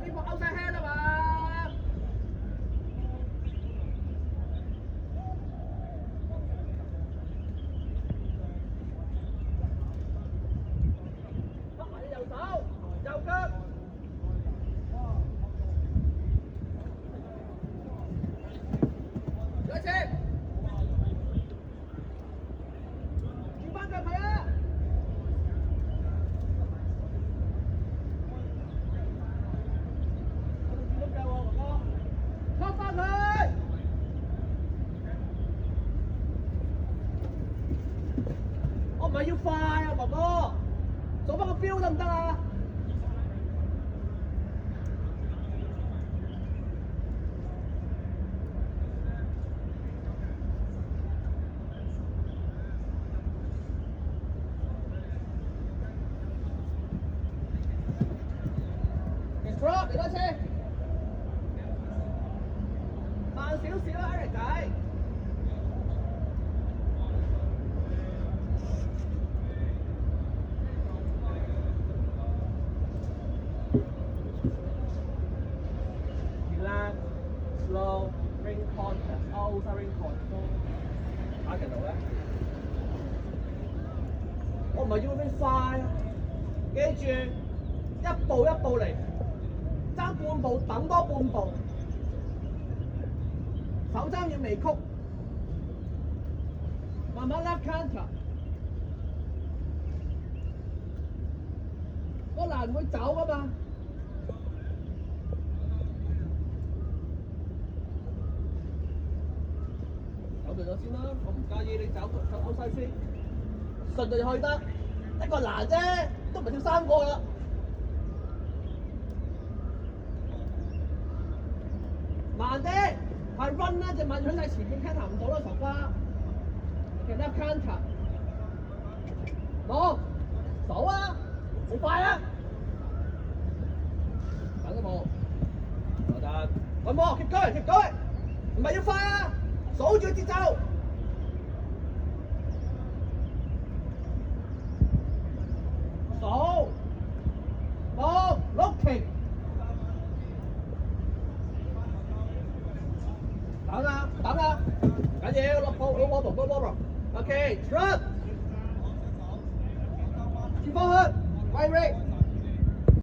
呢個 outside hand 啊嘛。bắt埋隻右手，右腳。再一次。轉翻腳佢啊！拖翻佢！我唔係要快啊，哥哥，做翻個 feel 得唔得啊？drop 嚟多次，慢少少啊 ，Eric 仔。Relax, slow, ring contact, outside ring control。打程度咧，我唔係要你快啊，記住一步一步嚟。爭半步，等多半步，手踭要微曲，慢慢 left counter， 個欄唔會走噶嘛。走對咗先啦，我唔介意你走歐西先，順就去得，一個欄啫，都唔係跳3個啦。慢啲，係 run 啦，隻馬響晒前面 counter 唔到啦，傻瓜。OK left counter， 冇，數啊，好快啊！等一步，就得。揾波 keep going， 唔係要快啊，數住節奏。數，冇 looking。等啊，緊要落波攞波波 ，OK， trap， 轉翻去，right leg。